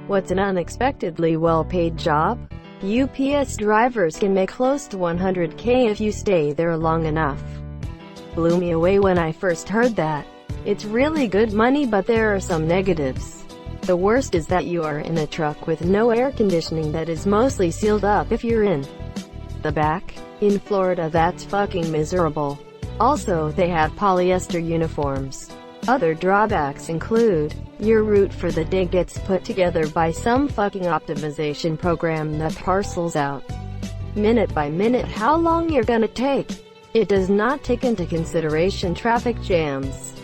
What's an unexpectedly well-paid job? UPS drivers can make close to $100K if you stay there long enough. Blew me away when I first heard that. It's really good money, but there are some negatives. The worst is that you are in a truck with no air conditioning that is mostly sealed up if you're in the back. In Florida, that's fucking miserable. Also, they have polyester uniforms. Other drawbacks include, your route for the day gets put together by some fucking optimization program that parcels out, minute by minute, how long you're gonna take. It does not take into consideration traffic jams,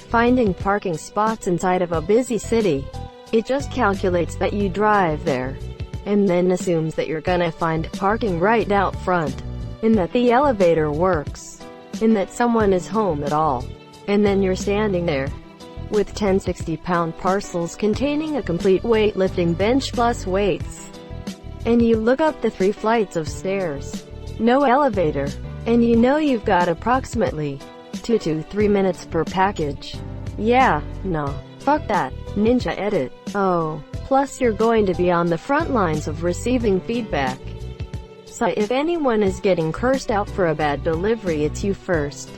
finding parking spots inside of a busy city. It just calculates that you drive there, and then assumes that you're gonna find parking right out front, and that the elevator works, and that someone is home at all. And then you're standing there with 10 60-pound parcels containing a complete weightlifting bench plus weights. And you look up the 3 flights of stairs, no elevator, and you know you've got approximately 2 to 3 minutes per package. Yeah, no, fuck that, Ninja Edit. Oh, plus you're going to be on the front lines of receiving feedback. So if anyone is getting cursed out for a bad delivery, it's you first.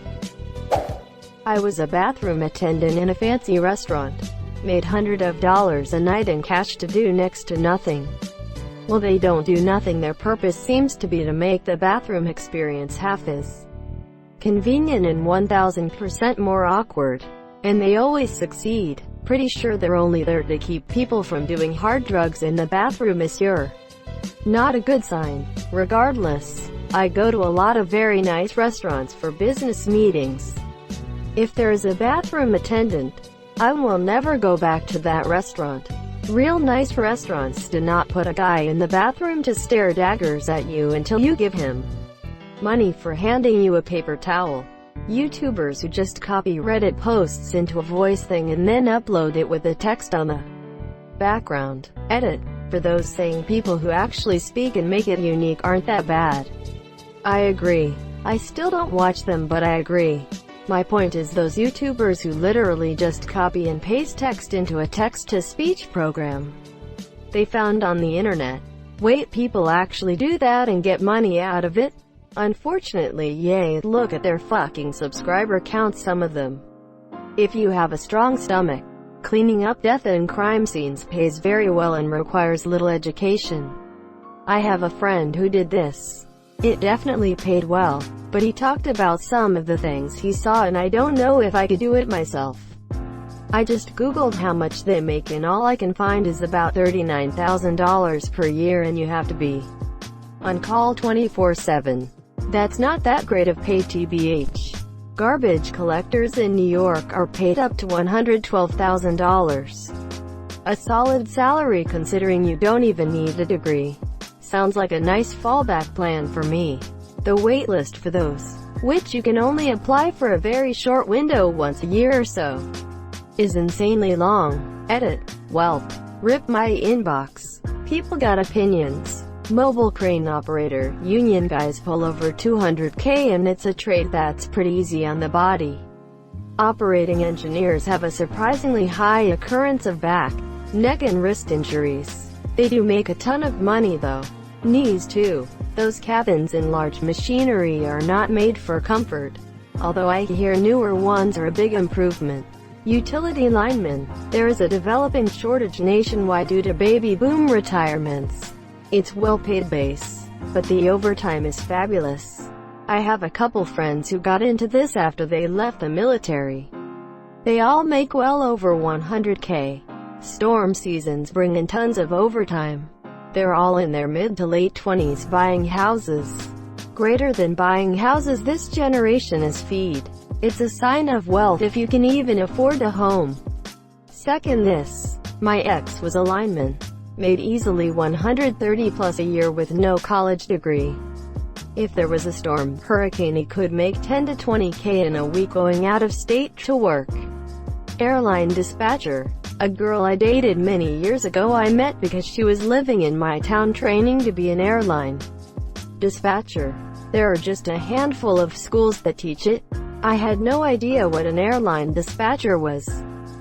I was a bathroom attendant in a fancy restaurant. Made hundreds of dollars a night in cash to do next to nothing. Well, they don't do nothing. Their purpose seems to be to make the bathroom experience half as convenient and 1000% more awkward. And they always succeed. Pretty sure they're only there to keep people from doing hard drugs in the bathroom, monsieur. Not a good sign. Regardless, I go to a lot of very nice restaurants for business meetings. If there is a bathroom attendant, I will never go back to that restaurant. Real nice restaurants do not put a guy in the bathroom to stare daggers at you until you give him money for handing you a paper towel. YouTubers who just copy Reddit posts into a voice thing and then upload it with the text on the background. Edit. For those saying people who actually speak and make it unique aren't that bad. I agree. I still don't watch them, but I agree. My point is those YouTubers who literally just copy and paste text into a text-to-speech program they found on the internet. Wait, people actually do that and get money out of it? Unfortunately, yay, look at their fucking subscriber counts, some of them. If you have a strong stomach, cleaning up death and crime scenes pays very well and requires little education. I have a friend who did this. It definitely paid well, but he talked about some of the things he saw and I don't know if I could do it myself. I just googled how much they make and all I can find is about $39,000 per year, and you have to be on call 24/7. That's not that great of pay, tbh. Garbage collectors in New York are paid up to $112,000. A solid salary considering you don't even need a degree. Sounds like a nice fallback plan for me. The waitlist for those, which you can only apply for a very short window once a year or so, is insanely long. Edit. Well, rip my inbox. People got opinions. Mobile crane operator, union guys pull over $200K and it's a trade that's pretty easy on the body. Operating engineers have a surprisingly high occurrence of back, neck and wrist injuries. They do make a ton of money though. Knees too. Those cabins in large machinery are not made for comfort, although I hear newer ones are a big improvement. Utility linemen. There is a developing shortage nationwide due to baby boom retirements. It's well-paid base, but the overtime is fabulous. I have a couple friends who got into this after they left the military. They all make well over $100K. Storm seasons bring in tons of overtime. They're all in their mid to late 20s buying houses. Greater than buying houses, this generation is feed. It's a sign of wealth if you can even afford a home. Second this. My ex was a lineman. Made easily $130 plus a year with no college degree. If there was a storm, hurricane, he could make $10 to $20K in a week going out of state to work. Airline dispatcher. A girl I dated many years ago I met because she was living in my town training to be an airline dispatcher. There are just a handful of schools that teach it. I had no idea what an airline dispatcher was,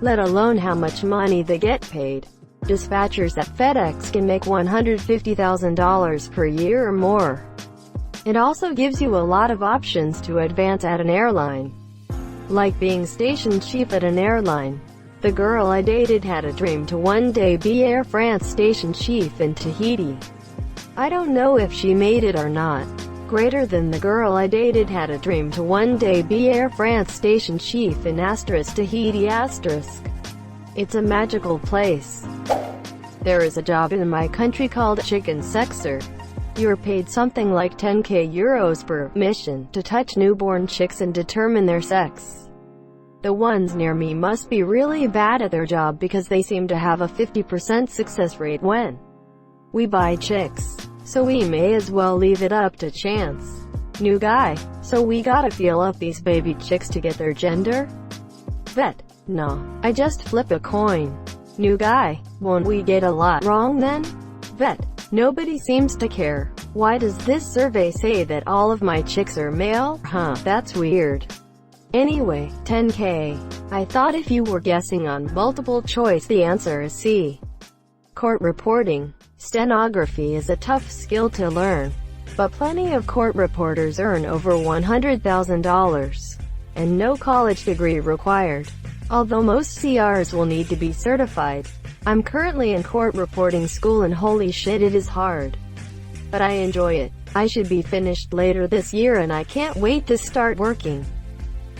let alone how much money they get paid. Dispatchers at FedEx can make $150,000 per year or more. It also gives you a lot of options to advance at an airline, like being station chief at an airline. The girl I dated had a dream to one day be Air France station chief in Tahiti. I don't know if she made it or not. Greater than the girl I dated had a dream to one day be Air France station chief in Tahiti *. It's a magical place. There is a job in my country called chicken sexer. You're paid something like 10k euros per mission to touch newborn chicks and determine their sex. The ones near me must be really bad at their job because they seem to have a 50% success rate when we buy chicks. So we may as well leave it up to chance. New guy, so we gotta feel up these baby chicks to get their gender? Vet, no, I just flip a coin. New guy, won't we get a lot wrong then? Vet, nobody seems to care. Why does this survey say that all of my chicks are male? Huh, that's weird. Anyway, 10k. I thought if you were guessing on multiple choice the answer is C. Court reporting. Stenography is a tough skill to learn, but plenty of court reporters earn over $100,000, and no college degree required. Although most CRs will need to be certified. I'm currently in court reporting school and holy shit it is hard. But I enjoy it. I should be finished later this year and I can't wait to start working.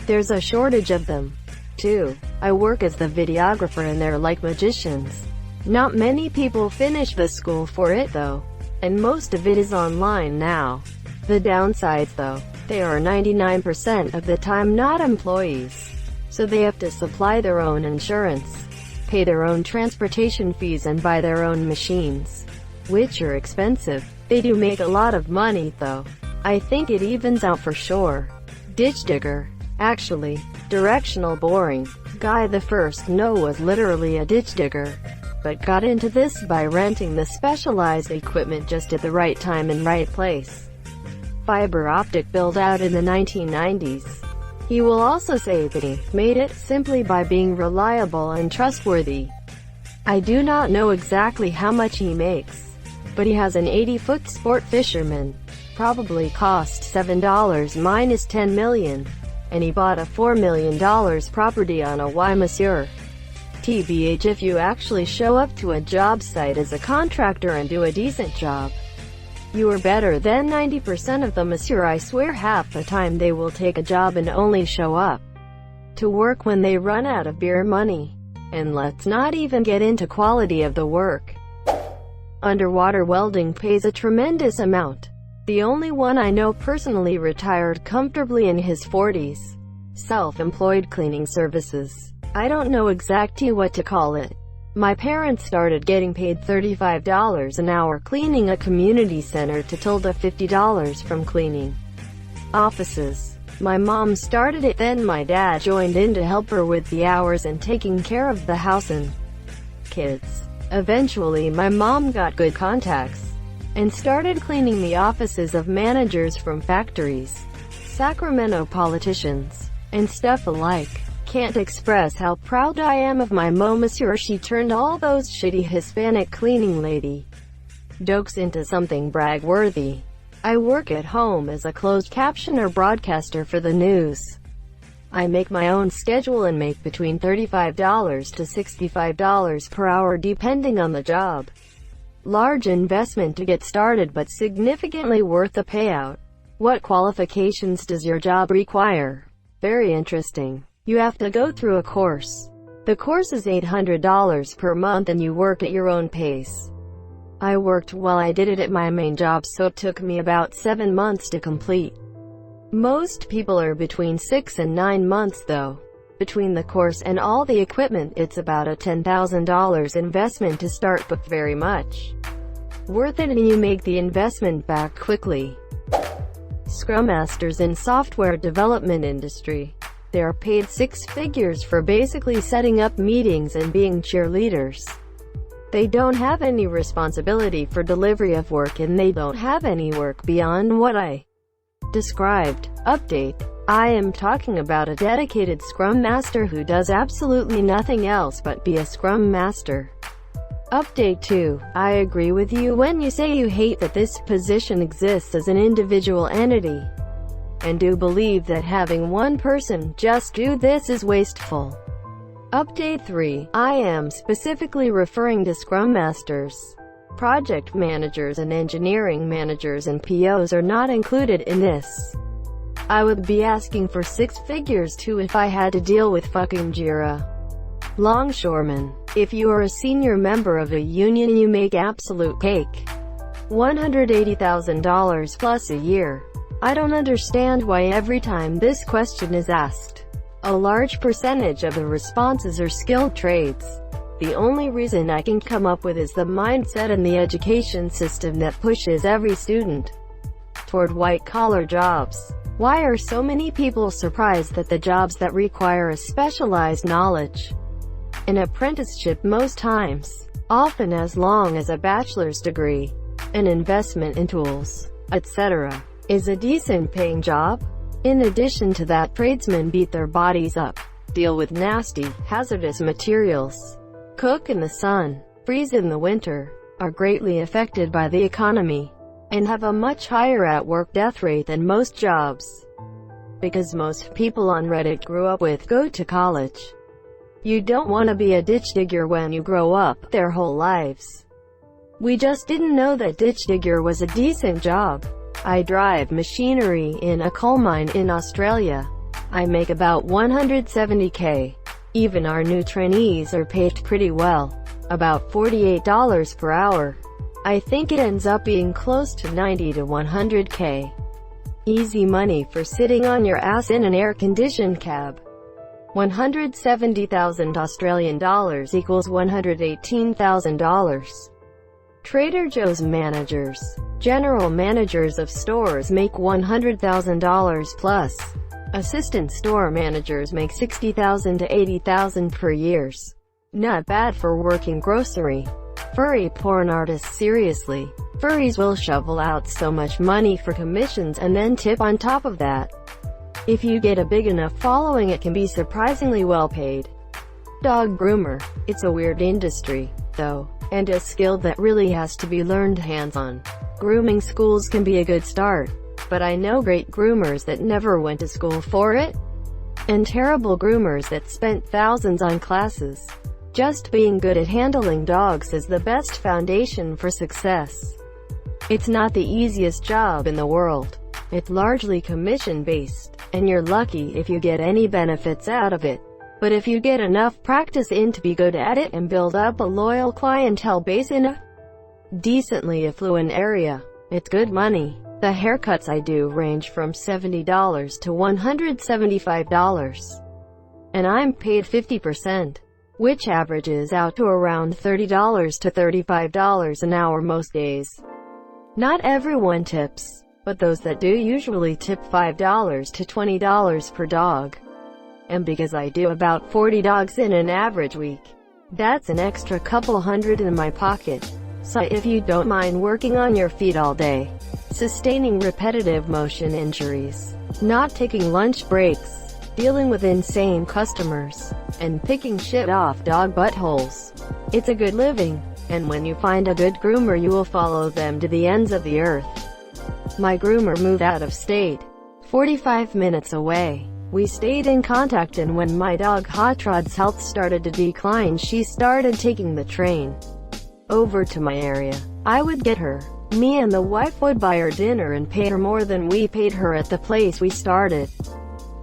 There's a shortage of them, too. I work as the videographer and they're like magicians. Not many people finish the school for it though, and most of it is online now. The downsides though, they are 99% of the time not employees, so they have to supply their own insurance, pay their own transportation fees and buy their own machines, which are expensive. They do make a lot of money though. I think it evens out for sure. Ditch digger. Actually, directional boring guy the first no was literally a ditch digger, but got into this by renting the specialized equipment just at the right time and right place. Fiber optic build out in the 1990s. He will also say that he made it simply by being reliable and trustworthy. I do not know exactly how much he makes, but he has an 80-foot sport fisherman. Probably cost $7 minus $10 million. And he bought a $4 million property on a Y Monsieur. TBH if you actually show up to a job site as a contractor and do a decent job, you are better than 90% of them, Monsieur. I swear half the time they will take a job and only show up to work when they run out of beer money. And let's not even get into quality of the work. Underwater welding pays a tremendous amount. The only one I know personally retired comfortably in his 40s. Self-employed cleaning services. I don't know exactly what to call it. My parents started getting paid $35 an hour cleaning a community center to $50 from cleaning offices. My mom started it, then my dad joined in to help her with the hours and taking care of the house and kids. Eventually my mom got good contacts and started cleaning the offices of managers from factories, Sacramento politicians, and stuff alike. Can't express how proud I am of my Monsieur. She turned all those shitty Hispanic cleaning lady jokes into something brag-worthy. I work at home as a closed captioner broadcaster for the news. I make my own schedule and make between $35 to $65 per hour depending on the job. Large investment to get started but significantly worth the payout. What qualifications does your job require? Very interesting. You have to go through a course. The course is $800 per month and you work at your own pace. I worked while I did it at my main job, so it took me about 7 months to complete. Most people are between 6 and 9 months though. Between the course and all the equipment, it's about a $10,000 investment to start, but very much worth it, and you make the investment back quickly. Scrum Masters in software development industry. They are paid 6 figures for basically setting up meetings and being cheerleaders. They don't have any responsibility for delivery of work, and they don't have any work beyond what I described. Update. I am talking about a dedicated Scrum Master who does absolutely nothing else but be a Scrum Master. Update 2. I agree with you when you say you hate that this position exists as an individual entity, and do believe that having one person just do this is wasteful. Update 3. I am specifically referring to Scrum Masters. Project managers and engineering managers and POs are not included in this. I would be asking for 6 figures too if I had to deal with fucking Jira. Longshoreman. If you are a senior member of a union you make absolute cake. $180,000 plus a year. I don't understand why every time this question is asked, a large percentage of the responses are skilled trades. The only reason I can come up with is the mindset in the education system that pushes every student toward white-collar jobs. Why are so many people surprised that the jobs that require a specialized knowledge, an apprenticeship most times, often as long as a bachelor's degree, an investment in tools, etc., is a decent paying job? In addition to that, tradesmen beat their bodies up, deal with nasty, hazardous materials, cook in the sun, freeze in the winter, are greatly affected by the economy, and have a much higher at-work death rate than most jobs. Because most people on Reddit grew up with go to college. You don't want to be a ditch digger when you grow up their whole lives. We just didn't know that ditch digger was a decent job. I drive machinery in a coal mine in Australia. I make about $170K. Even our new trainees are paid pretty well, about $48 per hour. I think it ends up being close to 90 to 100K. Easy money for sitting on your ass in an air-conditioned cab. 170,000 Australian dollars equals $118,000. Trader Joe's managers, general managers of stores make $100,000 plus. Assistant store managers make $60,000 to $80,000 per year. Not bad for working grocery. Furry porn artists, seriously. Furries will shovel out so much money for commissions and then tip on top of that. If you get a big enough following it can be surprisingly well paid. Dog groomer. It's a weird industry, though, and a skill that really has to be learned hands-on. Grooming schools can be a good start, but I know great groomers that never went to school for it, and terrible groomers that spent thousands on classes. Just being good at handling dogs is the best foundation for success. It's not the easiest job in the world. It's largely commission-based, and you're lucky if you get any benefits out of it. But if you get enough practice in to be good at it and build up a loyal clientele base in a decently affluent area, it's good money. The haircuts I do range from $70 to $175, and I'm paid 50%, which averages out to around $30 to $35 an hour most days. Not everyone tips, but those that do usually tip $5 to $20 per dog. And because I do about 40 dogs in an average week, that's an extra couple hundred in my pocket. So if you don't mind working on your feet all day, sustaining repetitive motion injuries, not taking lunch breaks, dealing with insane customers, and picking shit off dog buttholes, it's a good living. And when you find a good groomer you will follow them to the ends of the earth. My groomer moved out of state, 45 minutes away. We stayed in contact, and when my dog Hot Rod's health started to decline she started taking the train over to my area. I would get her. Me and the wife would buy her dinner and pay her more than we paid her at the place we started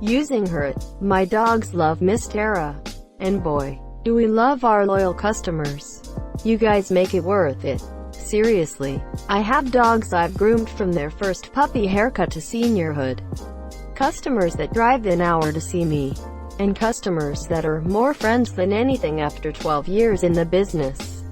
using her. My dogs love Miss Tara. And boy, do we love our loyal customers. You guys make it worth it. Seriously. I have dogs I've groomed from their first puppy haircut to seniorhood. Customers that drive an hour to see me. And customers that are more friends than anything after 12 years in the business.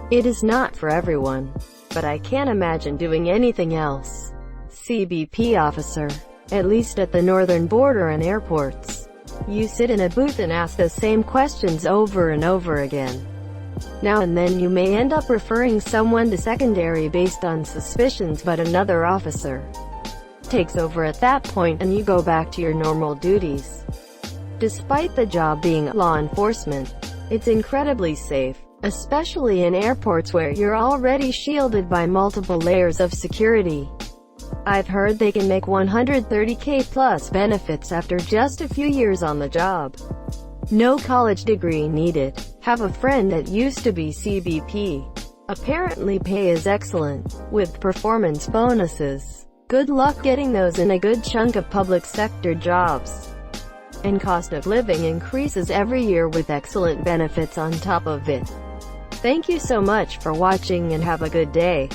It is not for everyone, but I can't imagine doing anything else. CBP officer. At least at the northern border and airports. You sit in a booth and ask the same questions over and over again. Now and then you may end up referring someone to secondary based on suspicions, but another officer takes over at that point and you go back to your normal duties. Despite the job being law enforcement, It's incredibly safe, especially in airports where you're already shielded by multiple layers of security. I've heard they can make 130K plus benefits after just a few years on the job. No college degree needed. Have a friend that used to be CBP. Apparently pay is excellent, with performance bonuses. Good luck getting those in a good chunk of public sector jobs. And cost of living increases every year with excellent benefits on top of it. Thank you so much for watching and have a good day.